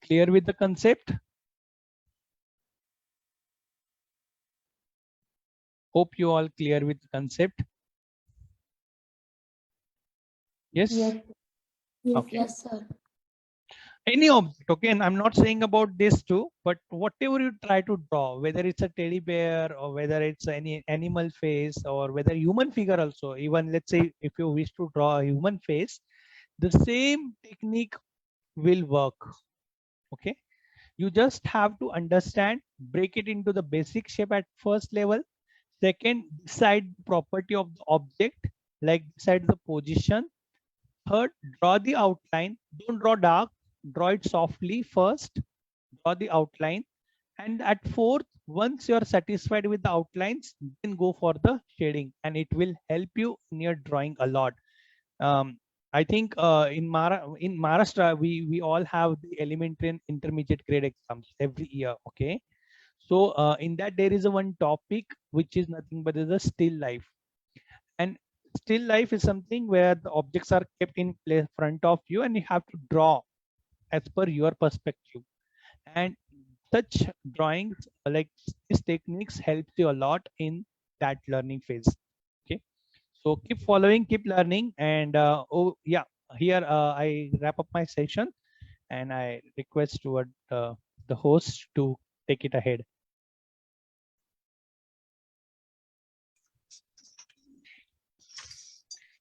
Clear with the concept? Hope you all clear with the concept. Yes. Yes. Okay. Yes, sir. Any object, okay, and I'm not saying about this too, but whatever you try to draw, whether it's a teddy bear or whether it's any animal face or whether human figure also, even let's say if you wish to draw a human face, the same technique will work. Okay, you just have to understand, break it into the basic shape at first level. Second, decide the property of the object, like decide the position. Third, draw the outline. Don't draw dark, draw it softly first, draw the outline. And at fourth, once you are satisfied with the outlines, then go for the shading, and it will help you in your drawing a lot. I think in Maharashtra, we all have the elementary and intermediate grade exams every year. Okay, so in that there is a one topic which is nothing but is a still life, and still life is something where the objects are kept in place front of you and you have to draw as per your perspective. And such drawings like these techniques helps you a lot in that learning phase. Okay, so keep following, keep learning, and oh yeah, here I wrap up my session, and I request toward the host to take it ahead.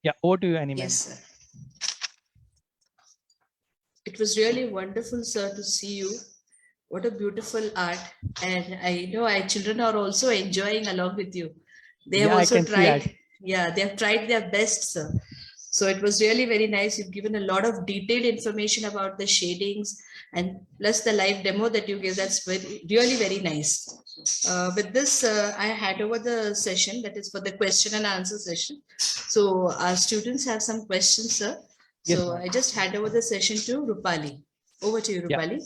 Yeah, over to you, Annie ma'am. Yes, sir. It was really wonderful, sir, to see you. What a beautiful art. And I know our children are also enjoying along with you. They have Yeah, I also can see that. tried, yeah, they have tried their best, sir. So it was really very nice. You've given a lot of detailed information about the shadings and plus the live demo that you gave. That's really very nice. With this, I hand over the session that is for the question and answer session. So our students have some questions, sir. Yes, So ma'am. I just hand over the session to Rupali. Over to you, Yeah. Rupali.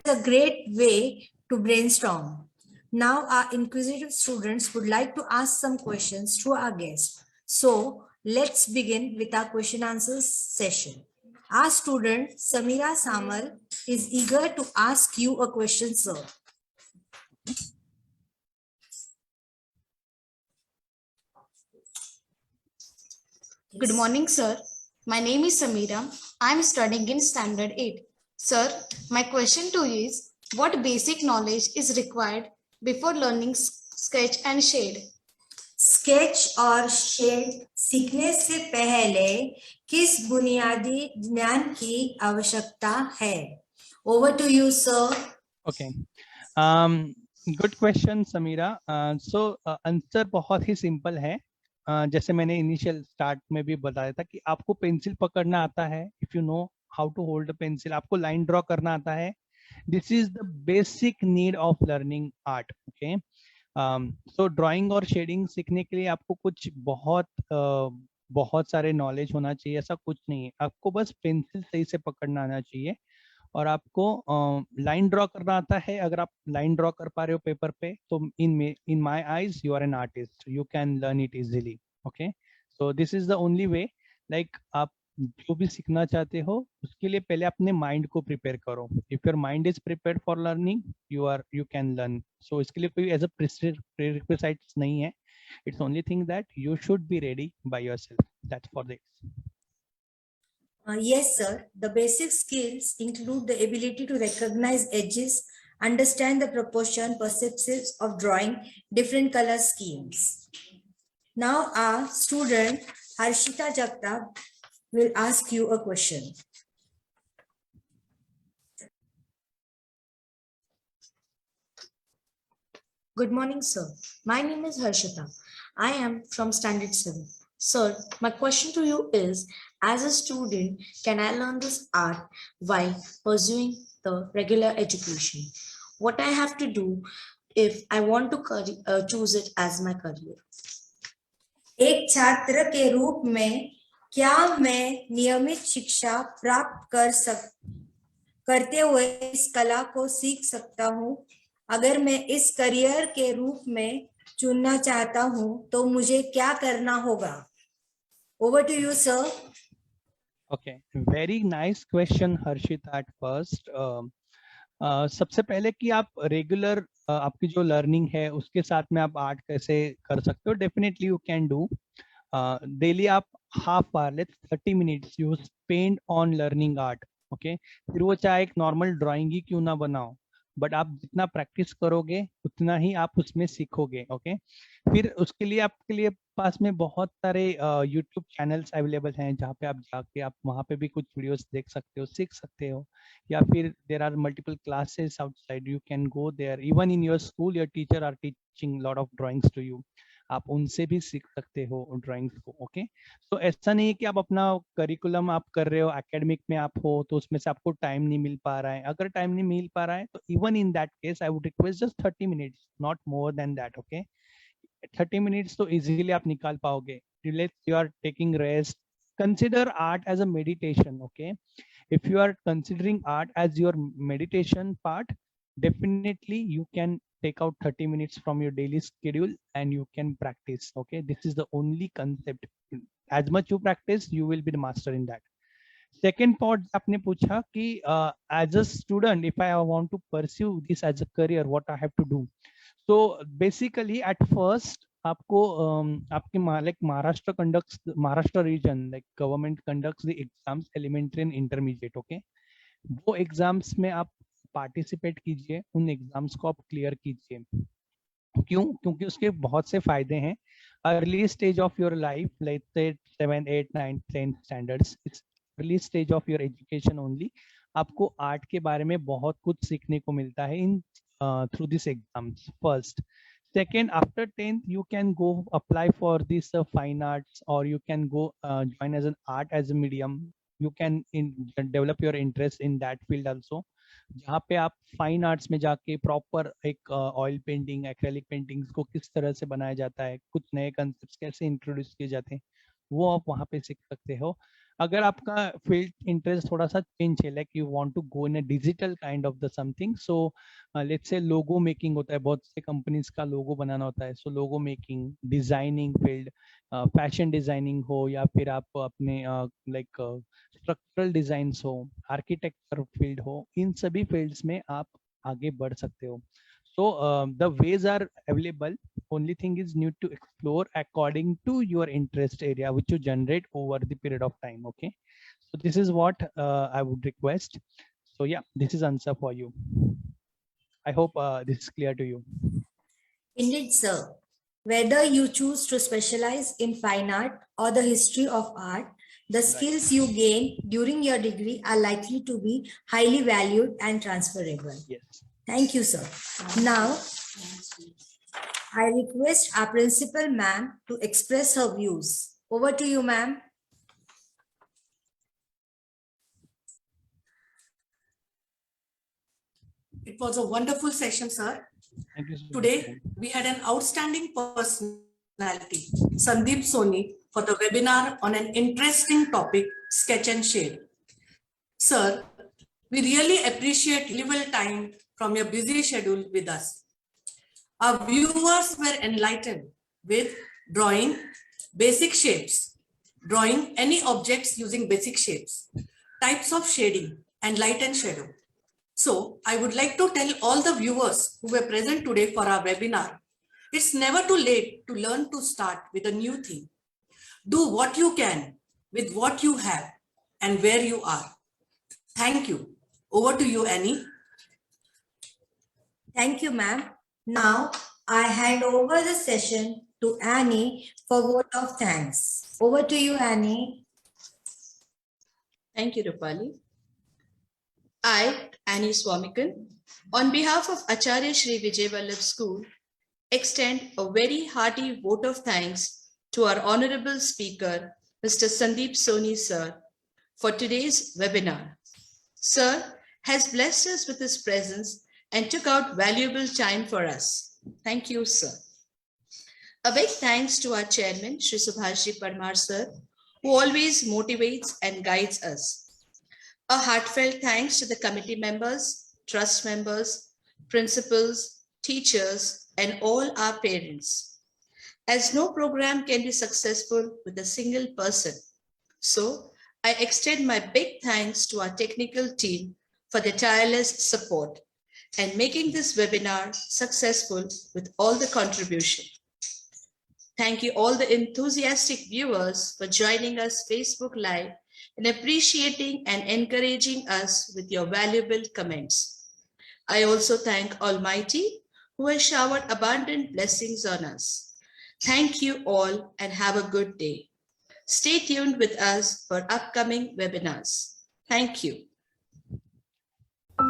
A great way to brainstorm. Now, our inquisitive students would like to ask some questions to our guests. So, let's begin with our question answers session. Our student Samira Samal is eager to ask you a question, sir. Good morning, sir. My name is Samira. I'm studying in Standard 8. Sir, my question to you is, what basic knowledge is required before learning sketch and shade? Sketch और shade सीखने से पहले किस बुनियादी ज्ञान की आवश्यकता है? Over to you, sir. Okay. Good question, Samira. So answer बहुत ही सिंपल है. जैसे मैंने इनिशियल स्टार्ट में भी बताया था कि आपको पेंसिल पकड़ना आता है. If you know how to hold a pencil, आपको लाइन ड्रॉ करना आता है. This is the basic need of learning art. Okay, so drawing और शेडिंग सीखने के लिए आपको कुछ बहुत सारे नॉलेज होना चाहिए, ऐसा कुछ नहीं है. आपको बस पेंसिल सही से पकड़ना आना चाहिए और आपको लाइन ड्रॉ करना आता है. अगर आप लाइन ड्रॉ कर पा रहे हो पेपर पे तो in my eyes you are an artist, you can learn it easily. Okay, so this is the only way. Like आप जो भी सीखना चाहते हो उसके लिए पहले अपने माइंड को प्रिपेयर करो. If your mind is prepared for learning you can learn. So इसके लिए कोई एज अ प्रीरिक्विजिट्स नहीं है. It's only thing that you should be ready by yourself. That's for this. Yes, sir. The basic skills include the ability to recognize edges, understand the proportion, perceptions of drawing different color schemes. Now, our student Harshita Jagtap will ask you a question. Good morning, sir. My name is Harshita. I am from Standard 7. Sir, my question to you is, as a student, can I learn this art while pursuing the regular education? What I have to do if I want to choose it as my career? एक छात्र के रूप में क्या मैं नियमित शिक्षा प्राप्त करते हुए इस कला को सीख सकता हूँ? अगर मैं इस करियर के रूप में चुनना चाहता हूँ तो मुझे क्या करना होगा? Over to you, sir. Okay, very nice question, Harshita. At first, सबसे पहले कि आप रेगुलर आपकी जो लर्निंग है उसके साथ में आप आर्ट कैसे कर सकते हो. Definitely you can do. Daily आप half hour, let's 30 minutes you spend on learning art. Okay, फिर वो चाहे एक नॉर्मल ड्राइंग ही क्यों ना बनाओ, बट आप जितना प्रैक्टिस करोगे उतना ही आप उसमें सीखोगे. ओके, फिर उसके लिए आपके लिए पास में बहुत सारे यूट्यूब चैनल्स अवेलेबल हैं जहाँ पे आप जाके आप वहाँ पे भी कुछ वीडियोस देख सकते हो, सीख सकते हो. या फिर there are multiple classes outside, you can go there. Even in your school your teacher are teaching lot of drawings to you. आप उनसे भी सीख सकते हो ड्राइंग्स को। ओके, तो ऐसा नहीं है कि आप अपना करिकुलम आप कर रहे हो, एकेडमिक में आप हो तो उसमें से आपको टाइम नहीं मिल पा रहा है। अगर टाइम नहीं मिल पा रहा है तो even in that case I would request just 30 minutes, not more than that. Okay, 30 minutes तो इजीली आप निकाल पाओगे। Let's you are taking rest, consider art as a meditation. Okay, if you are considering art as your meditation part, definitely you can take out 30 minutes from your daily schedule and you can practice. Okay, this is the only concept. As much you practice, you will be the master in that. Second part आपने पूछा कि as a student, if I want to pursue this as a career, what I have to do. So basically at first आपको आपके like Maharashtra region, like government conducts the exams elementary and intermediate. Okay, वो exams में आप participate कीजिए, उन exams को आप clear कीजिए। क्यों? क्योंकि उसके बहुत से फायदे हैं। Early stage of your life, like 7, 8, 9, 10 standards, it's early stage of your education only. आपको आर्ट के बारे में बहुत कुछ सीखने को मिलता है इन through these exams. First, second, after 10th you can go apply for this fine arts, or you can go join as an art as a medium. You can develop your interest in that field also, जहाँ पे आप fine arts में जाके proper एक oil painting, acrylic paintings को किस तरह से बनाया जाता है, कुछ नए कंसेप्ट कैसे इंट्रोड्यूस किए जाते हैं, वो आप वहाँ पे सीख सकते हो। अगर आपका फील्ड इंटरेस्ट थोड़ा सा चेंज है, like you want to go in a digital kind of the something, so let's say logo making होता है, बहुत से कंपनीज का लोगो बनाना होता है, so logo making, designing field, fashion designing हो, या फिर आप अपने लाइक स्ट्रक्चरल डिजाइन हो, आर्किटेक्चर फील्ड हो, इन सभी फील्ड्स में आप आगे बढ़ सकते हो। So the ways are available. Only thing is need to explore according to your interest area, which you generate over the period of time. Okay, so this is what I would request. So yeah, this is answer for you. I hope this is clear to you. Indeed, sir. Whether you choose to specialize in fine art or the history of art, the skills you gain during your degree are likely to be highly valued and transferable. Yes. Thank you, sir. Now, I request our principal ma'am to express her views. Over to you, ma'am. It was a wonderful session, sir. Thank you so much. Today, we had an outstanding personality, Sandeep Soni, for the webinar on an interesting topic, sketch and shade. Sir, we really appreciate valuable time from your busy schedule with us. Our viewers were enlightened with drawing basic shapes, drawing any objects using basic shapes, types of shading, and light and shadow. So I would like to tell all the viewers who were present today for our webinar, it's never too late to learn to start with a new thing. Do what you can with what you have and where you are. Thank you. Over to you, Annie. Thank you, ma'am. Now, I hand over the session to Annie for vote of thanks. Over to you, Annie. Thank you, Rupali. I, Annie Swamikan, on behalf of Acharya Shri Vijay Vallabh School, extend a very hearty vote of thanks to our honorable speaker, Mr. Sandeep Soni, sir, for today's webinar. Sir has blessed us with his presence and took out valuable time for us. Thank you, sir. A big thanks to our chairman, Shri Subhashji Parmar, sir, who always motivates and guides us. A heartfelt thanks to the committee members, trust members, principals, teachers, and all our parents. As no program can be successful with a single person, so I extend my big thanks to our technical team for their tireless support and making this webinar successful with all the contribution. Thank you all the enthusiastic viewers for joining us Facebook Live and appreciating and encouraging us with your valuable comments. I also thank Almighty who has showered abundant blessings on us. Thank you all and have a good day. Stay tuned with us for upcoming webinars. Thank you.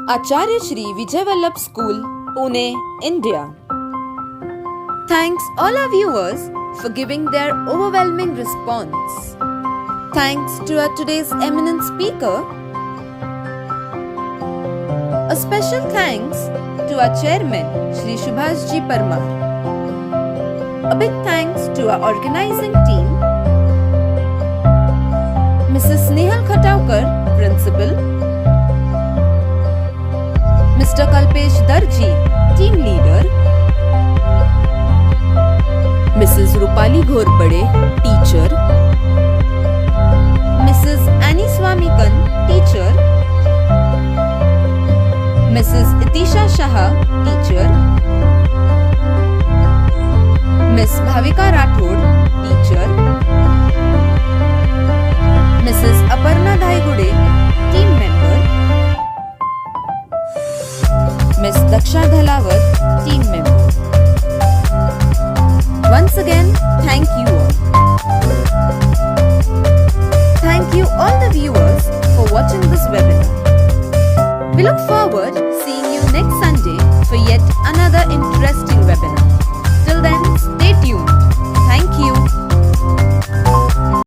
Acharya Shri Vijay Vallabh School, Pune, India. Thanks all our viewers for giving their overwhelming response. Thanks to our today's eminent speaker. A special thanks to our chairman, Shri Subhash Ji Parmar. A big thanks to our organizing team, Mrs. Snehal Khataukar, Principal, Mr. Kalpesh Darji, Team Leader, Mrs. Rupali Ghorpade, Teacher, Mrs. Annie Swamikan, Teacher, Mrs. Itisha Shah, Teacher, Miss Bhavika Rathod, Teacher, Mrs. Aparna Dhaigude, Team Member, Miss Daksha Dhalawat, Team Member. Once again, thank you all. Thank you all the viewers for watching this webinar. We look forward seeing you next Sunday for yet another interesting